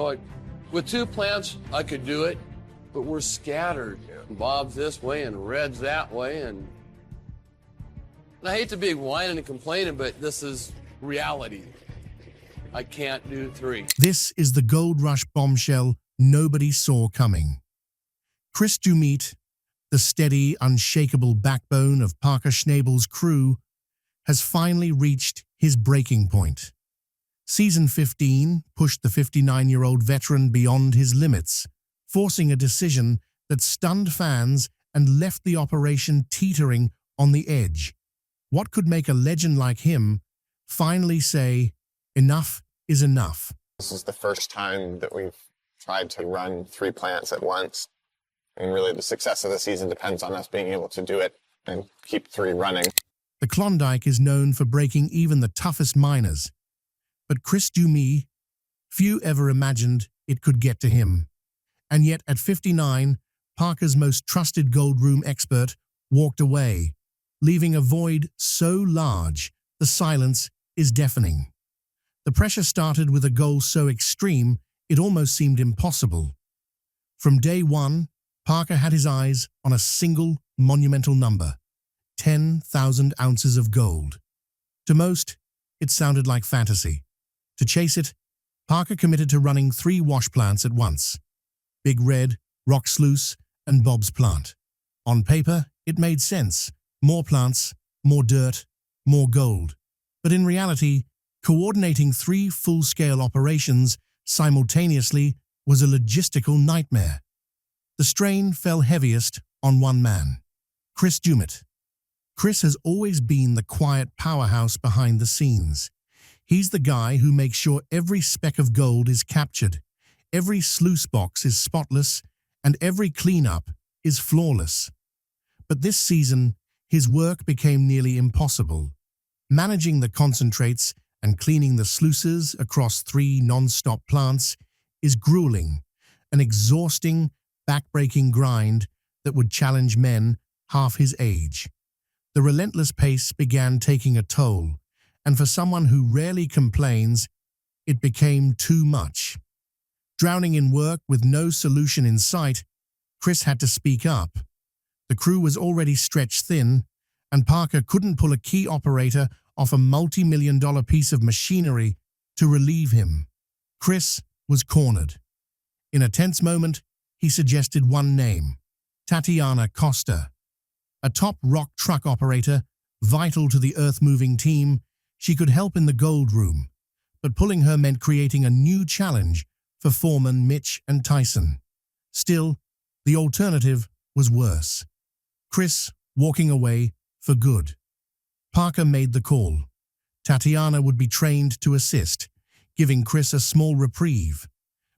Like, with 2 plants, I could do it, but we're scattered. Bob's this way and Red's that way, and I hate to be whining and complaining, but this is reality. I can't do 3. This is the gold rush bombshell nobody saw coming. Chris Doumitt, the steady, unshakable backbone of Parker Schnabel's crew, has finally reached his breaking point. Season 15 pushed the 59-year-old veteran beyond his limits, forcing a decision that stunned fans and left the operation teetering on the edge. What could make a legend like him finally say, enough is enough? This is the first time that we've tried to run 3 plants at once. And really the success of the season depends on us being able to do it and keep 3 running. The Klondike is known for breaking even the toughest miners. But Chris Dumit, few ever imagined it could get to him. And yet at 59, Parker's most trusted gold room expert walked away, leaving a void so large the silence is deafening. The pressure started with a goal so extreme it almost seemed impossible. From day one, Parker had his eyes on a single monumental number, 10,000 ounces of gold. To most, it sounded like fantasy. To chase it, Parker committed to running 3 wash plants at once: Big Red, Rock Sluice, and Bob's plant. On paper, it made sense. More plants, more dirt, more gold. But in reality, coordinating 3 full-scale operations simultaneously was a logistical nightmare. The strain fell heaviest on one man, Chris Doumitt. Chris has always been the quiet powerhouse behind the scenes. He's the guy who makes sure every speck of gold is captured, every sluice box is spotless, and every cleanup is flawless. But this season, his work became nearly impossible. Managing the concentrates and cleaning the sluices across 3 non-stop plants is grueling, an exhausting, back-breaking grind that would challenge men half his age. The relentless pace began taking a toll, and for someone who rarely complains, it became too much. Drowning in work with no solution in sight, Chris had to speak up. The crew was already stretched thin, and Parker couldn't pull a key operator off a multi-million-dollar piece of machinery to relieve him. Chris was cornered. In a tense moment, he suggested one name: Tatiana Costa. A top rock truck operator, vital to the earth-moving team, she could help in the gold room, but pulling her meant creating a new challenge for foreman Mitch and Tyson. Still, the alternative was worse. Chris walking away for good. Parker made the call. Tatiana would be trained to assist, giving Chris a small reprieve.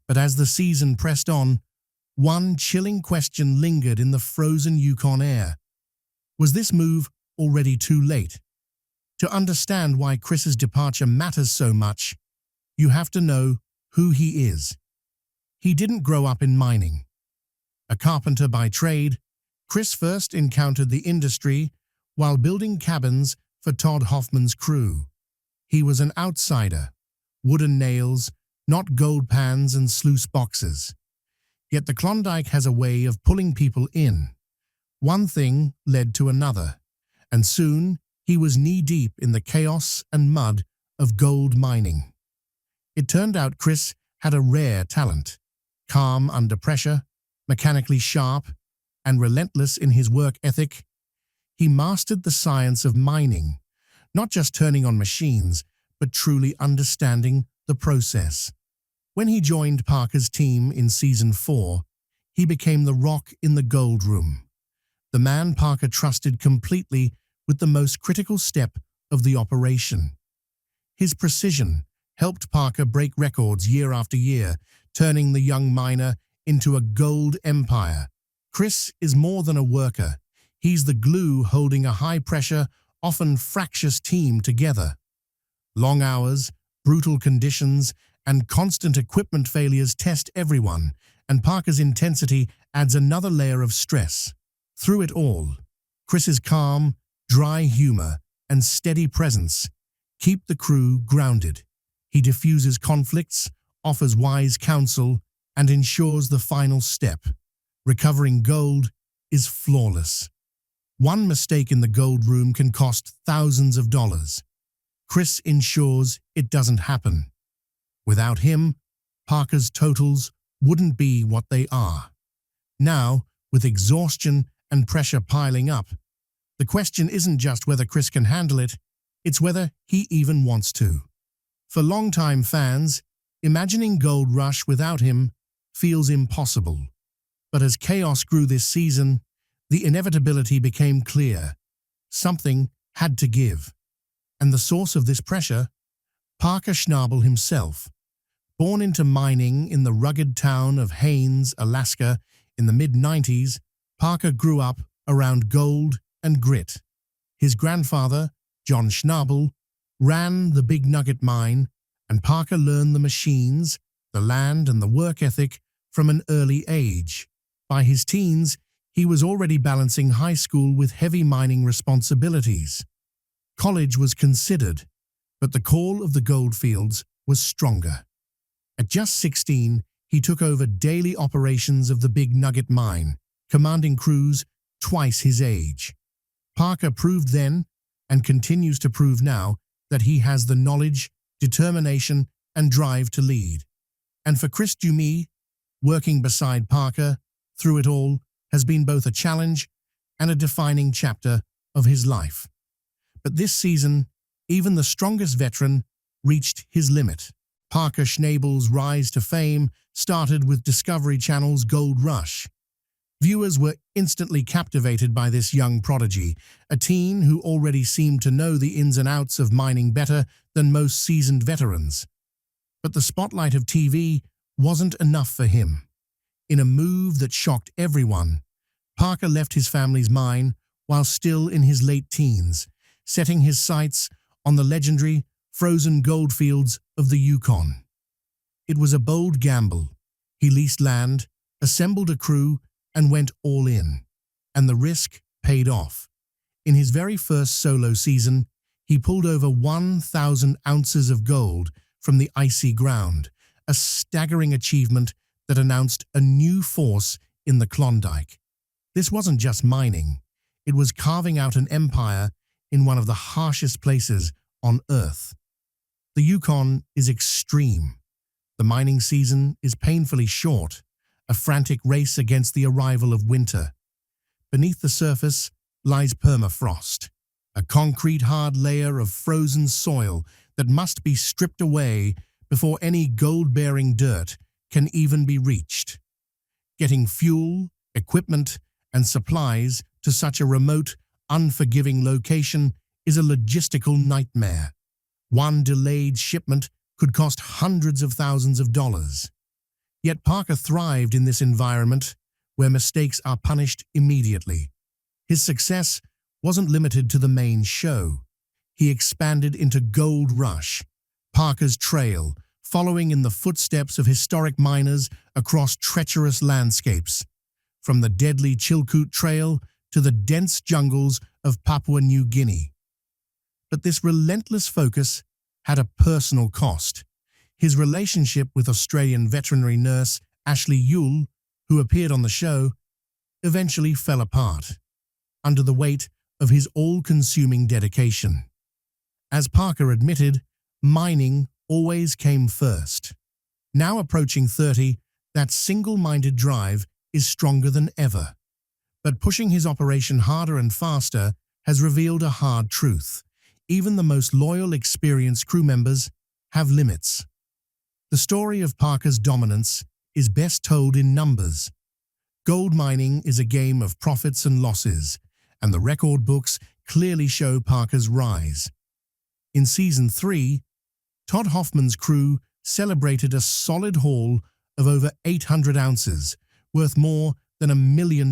But as the season pressed on, one chilling question lingered in the frozen Yukon air. Was this move already too late? To understand why Chris's departure matters so much, you have to know who he is. He didn't grow up in mining. A carpenter by trade, Chris first encountered the industry while building cabins for Todd Hoffman's crew. He was an outsider, wooden nails, not gold pans and sluice boxes. Yet the Klondike has a way of pulling people in. One thing led to another, and soon he was knee-deep in the chaos and mud of gold mining. It turned out Chris had a rare talent: calm under pressure, mechanically sharp, and relentless in his work ethic. He mastered the science of mining, not just turning on machines, but truly understanding the process. When he joined Parker's team in Season 4, he became the rock in the gold room, the man Parker trusted completely with the most critical step of the operation. His precision helped Parker break records year after year, turning the young miner into a gold empire. Chris is more than a worker. He's the glue holding a high-pressure, often fractious team together. Long hours, brutal conditions, and constant equipment failures test everyone, and Parker's intensity adds another layer of stress. Through it all, Chris's calm, dry humor and steady presence keep the crew grounded. He diffuses conflicts, offers wise counsel and ensures the final step. Recovering gold is flawless. One mistake in the gold room can cost thousands of dollars. Chris ensures it doesn't happen. Without him, Parker's totals wouldn't be what they are. Now, with exhaustion and pressure piling up, the question isn't just whether Chris can handle it, it's whether he even wants to. For longtime fans, imagining Gold Rush without him feels impossible. But as chaos grew this season, the inevitability became clear. Something had to give. And the source of this pressure? Parker Schnabel himself. Born into mining in the rugged town of Haines, Alaska, in the mid-90s, Parker grew up around gold and grit. His grandfather, John Schnabel, ran the Big Nugget mine, and Parker learned the machines, the land, and the work ethic from an early age. By his teens, he was already balancing high school with heavy mining responsibilities. College was considered, but the call of the goldfields was stronger. At just 16, he took over daily operations of the Big Nugget mine, commanding crews twice his age. Parker proved then, and continues to prove now, that he has the knowledge, determination, and drive to lead. And for Chris Dumit, working beside Parker through it all has been both a challenge and a defining chapter of his life. But this season, even the strongest veteran reached his limit. Parker Schnabel's rise to fame started with Discovery Channel's Gold Rush. Viewers were instantly captivated by this young prodigy, a teen who already seemed to know the ins and outs of mining better than most seasoned veterans. But the spotlight of TV wasn't enough for him. In a move that shocked everyone, Parker left his family's mine while still in his late teens, setting his sights on the legendary frozen goldfields of the Yukon. It was a bold gamble. He leased land, assembled a crew, and went all in. And the risk paid off. In his very first solo season, he pulled over 1,000 ounces of gold from the icy ground, a staggering achievement that announced a new force in the Klondike. This wasn't just mining. It was carving out an empire in one of the harshest places on Earth. The Yukon is extreme. The mining season is painfully short, a frantic race against the arrival of winter. Beneath the surface lies permafrost, a concrete hard layer of frozen soil that must be stripped away before any gold-bearing dirt can even be reached. Getting fuel, equipment, and supplies to such a remote, unforgiving location is a logistical nightmare. One delayed shipment could cost hundreds of thousands of dollars. Yet Parker thrived in this environment where mistakes are punished immediately. His success wasn't limited to the main show. He expanded into Gold Rush, Parker's Trail, following in the footsteps of historic miners across treacherous landscapes, from the deadly Chilkoot Trail to the dense jungles of Papua New Guinea. But this relentless focus had a personal cost. His relationship with Australian veterinary nurse Ashley Yule, who appeared on the show, eventually fell apart under the weight of his all-consuming dedication. As Parker admitted, mining always came first. Now approaching 30, that single-minded drive is stronger than ever. But pushing his operation harder and faster has revealed a hard truth. Even the most loyal, experienced crew members have limits. The story of Parker's dominance is best told in numbers. Gold mining is a game of profits and losses, and the record books clearly show Parker's rise. In Season 3, Todd Hoffman's crew celebrated a solid haul of over 800 ounces, worth more than $1 million.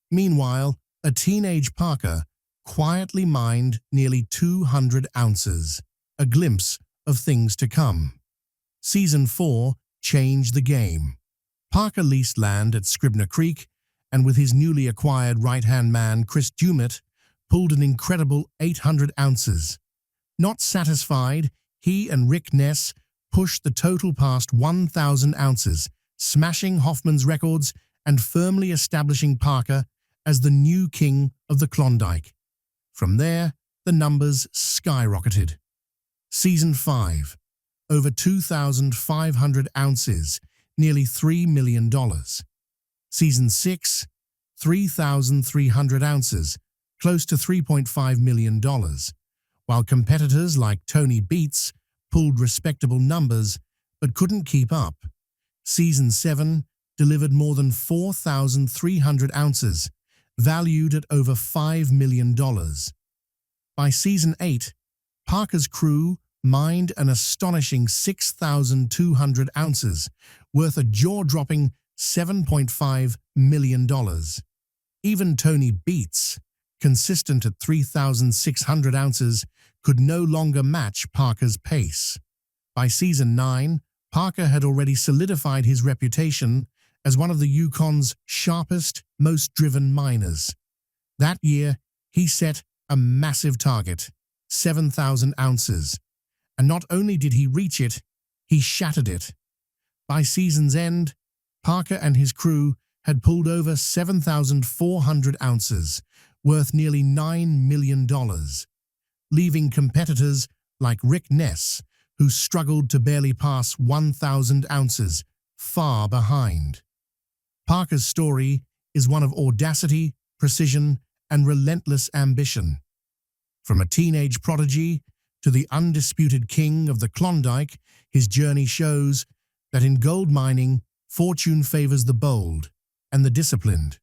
Meanwhile, a teenage Parker quietly mined nearly 200 ounces, a glimpse of things to come. Season 4 changed the game. Parker leased land at Scribner Creek, and with his newly acquired right-hand man Chris Doumitt, pulled an incredible 800 ounces. Not satisfied, he and Rick Ness pushed the total past 1,000 ounces, smashing Hoffman's records and firmly establishing Parker as the new king of the Klondike. From there, the numbers skyrocketed. Season 5, over 2,500 ounces, nearly $3 million. Season 6, 3,300 ounces, close to $3.5 million, while competitors like Tony Beats pulled respectable numbers but couldn't keep up. Season 7 delivered more than 4,300 ounces, valued at over $5 million. By Season 8, Parker's crew mined an astonishing 6,200 ounces, worth a jaw-dropping $7.5 million. Even Tony Beats, consistent at 3,600 ounces, could no longer match Parker's pace. By Season 9, Parker had already solidified his reputation as one of the Yukon's sharpest, most driven miners. That year, he set a massive target, 7,000 ounces. And not only did he reach it, he shattered it. By season's end, Parker and his crew had pulled over 7,400 ounces, worth nearly $9 million, leaving competitors like Rick Ness, who struggled to barely pass 1,000 ounces, far behind. Parker's story is one of audacity, precision, and relentless ambition. From a teenage prodigy to the undisputed king of the Klondike, his journey shows that in gold mining, fortune favors the bold and the disciplined.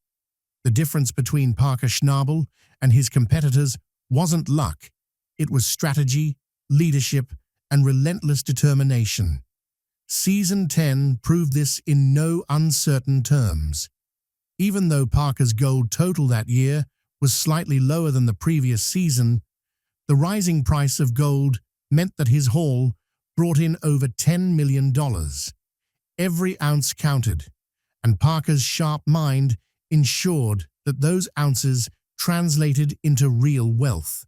The difference between Parker Schnabel and his competitors wasn't luck. It was strategy, leadership, and relentless determination. Season 10 proved this in no uncertain terms. Even though Parker's gold total that year was slightly lower than the previous season, the rising price of gold meant that his haul brought in over $10 million. Every ounce counted, and Parker's sharp mind ensured that those ounces translated into real wealth.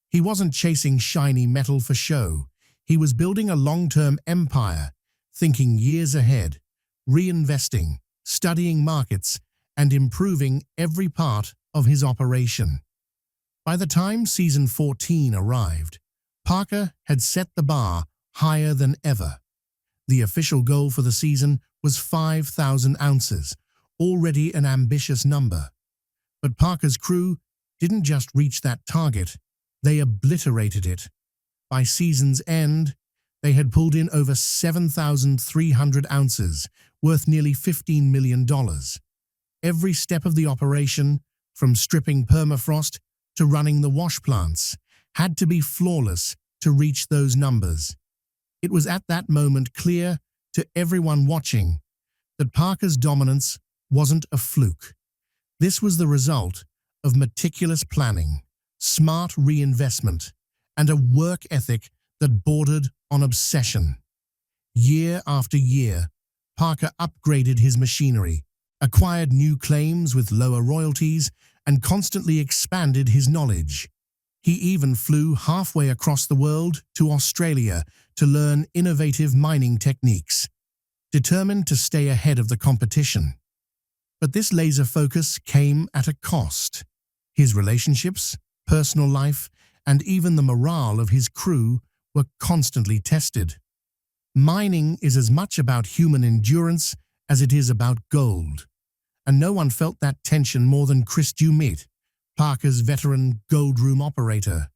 He wasn't chasing shiny metal for show. He was building a long-term empire, thinking years ahead, reinvesting, studying markets, and improving every part of his operation. By the time Season 14 arrived, Parker had set the bar higher than ever. The official goal for the season was 5,000 ounces, already an ambitious number. But Parker's crew didn't just reach that target, they obliterated it. By season's end, they had pulled in over 7,300 ounces, worth nearly $15 million. Every step of the operation, from stripping permafrost to running the wash plants, had to be flawless to reach those numbers. It was at that moment clear to everyone watching that Parker's dominance wasn't a fluke. This was the result of meticulous planning, smart reinvestment, and a work ethic that bordered on obsession. Year after year, Parker upgraded his machinery, acquired new claims with lower royalties, and constantly expanded his knowledge. He even flew halfway across the world to Australia to learn innovative mining techniques, determined to stay ahead of the competition. But this laser focus came at a cost. His relationships, personal life, and even the morale of his crew were constantly tested. Mining is as much about human endurance as it is about gold, and no one felt that tension more than Chris Doumitt, Parker's veteran gold room operator.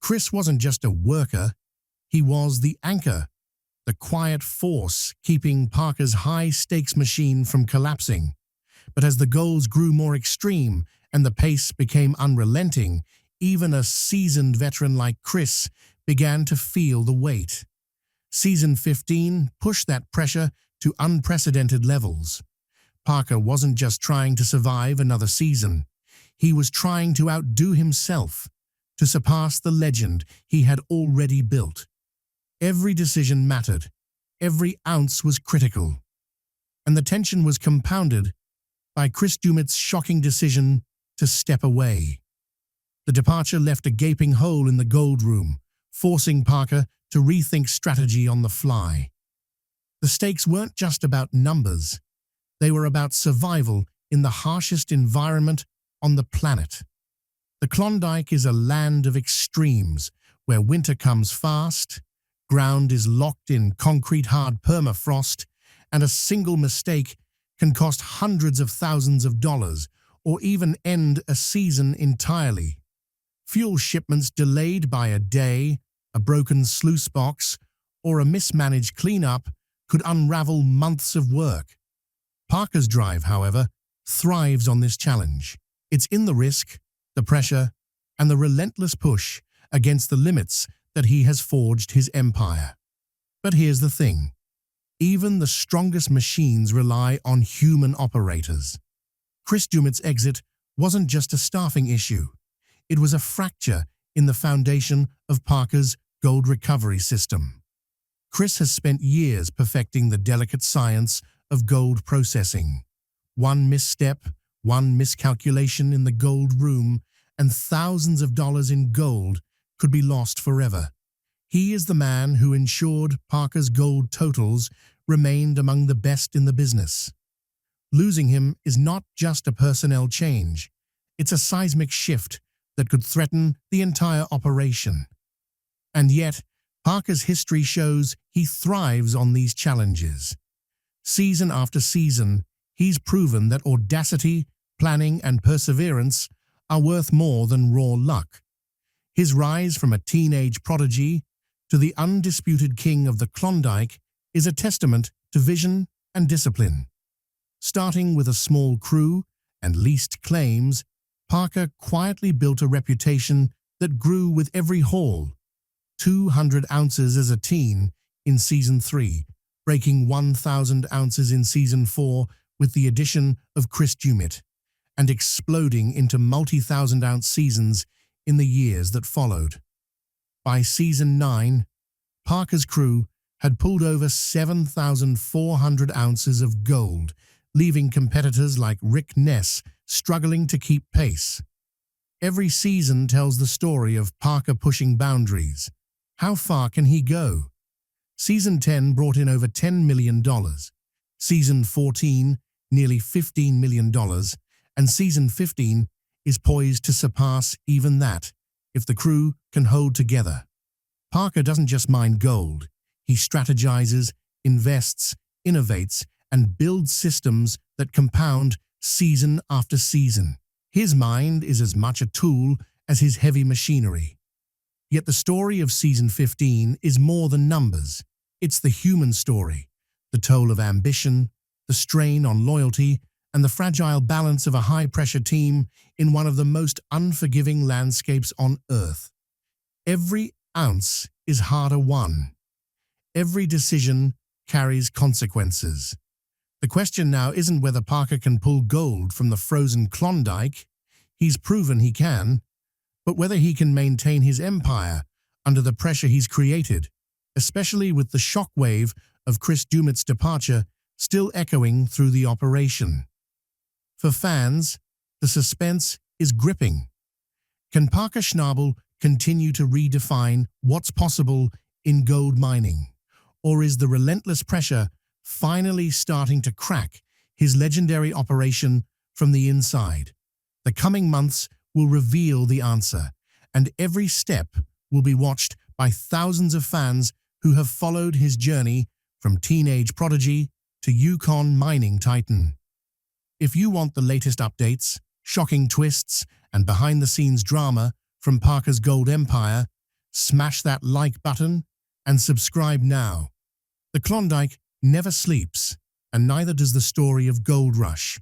Chris wasn't just a worker, he was the anchor, the quiet force keeping Parker's high-stakes machine from collapsing. But as the goals grew more extreme and the pace became unrelenting, even a seasoned veteran like Chris began to feel the weight. Season 15 pushed that pressure to unprecedented levels. Parker wasn't just trying to survive another season. He was trying to outdo himself, to surpass the legend he had already built. Every decision mattered. Every ounce was critical. And the tension was compounded by Chris Doumit's shocking decision to step away. The departure left a gaping hole in the gold room, forcing Parker to rethink strategy on the fly. The stakes weren't just about numbers. They were about survival in the harshest environment on the planet. The Klondike is a land of extremes, where winter comes fast, ground is locked in concrete-hard permafrost, and a single mistake can cost hundreds of thousands of dollars or even end a season entirely. Fuel shipments delayed by a day, a broken sluice box, or a mismanaged cleanup could unravel months of work. Parker's drive, however, thrives on this challenge. It's in the risk, the pressure, and the relentless push against the limits that he has forged his empire. But here's the thing. Even the strongest machines rely on human operators. Chris Doumit's exit wasn't just a staffing issue. It was a fracture in the foundation of Parker's gold recovery system. Chris has spent years perfecting the delicate science of gold processing. One misstep, one miscalculation in the gold room, and thousands of dollars in gold could be lost forever. He is the man who ensured Parker's gold totals remained among the best in the business. Losing him is not just a personnel change. It's a seismic shift that could threaten the entire operation. And yet, Parker's history shows he thrives on these challenges. Season after season, he's proven that audacity, planning, and perseverance are worth more than raw luck. His rise from a teenage prodigy to the undisputed king of the Klondike is a testament to vision and discipline. Starting with a small crew and leased claims, Parker quietly built a reputation that grew with every haul. 200 ounces as a teen in Season 3, breaking 1,000 ounces in Season 4 with the addition of Chris Dumit, and exploding into multi-thousand-ounce seasons in the years that followed. By Season 9, Parker's crew had pulled over 7,400 ounces of gold, leaving competitors like Rick Ness struggling to keep pace. Every season tells the story of Parker pushing boundaries. How far can he go? Season 10 brought in over $10 million. Season 14, nearly $15 million. And Season 15 is poised to surpass even that, if the crew can hold together. Parker doesn't just mine gold. He strategizes, invests, innovates, and builds systems that compound season after season. His mind is as much a tool as his heavy machinery. Yet the story of Season 15 is more than numbers. It's the human story, the toll of ambition, the strain on loyalty, and the fragile balance of a high-pressure team in one of the most unforgiving landscapes on Earth. Every ounce is harder won. Every decision carries consequences. The question now isn't whether Parker can pull gold from the frozen Klondike. He's proven he can. But whether he can maintain his empire under the pressure he's created, especially with the shockwave of Chris Doumit's departure still echoing through the operation. For fans, the suspense is gripping. Can Parker Schnabel continue to redefine what's possible in gold mining? Or is the relentless pressure finally starting to crack his legendary operation from the inside? The coming months will reveal the answer, and every step will be watched by thousands of fans who have followed his journey from teenage prodigy to Yukon mining titan. If you want the latest updates, shocking twists, and behind-the-scenes drama from Parker's gold empire, smash that like button and subscribe now. The Klondike never sleeps, and neither does the story of Gold Rush.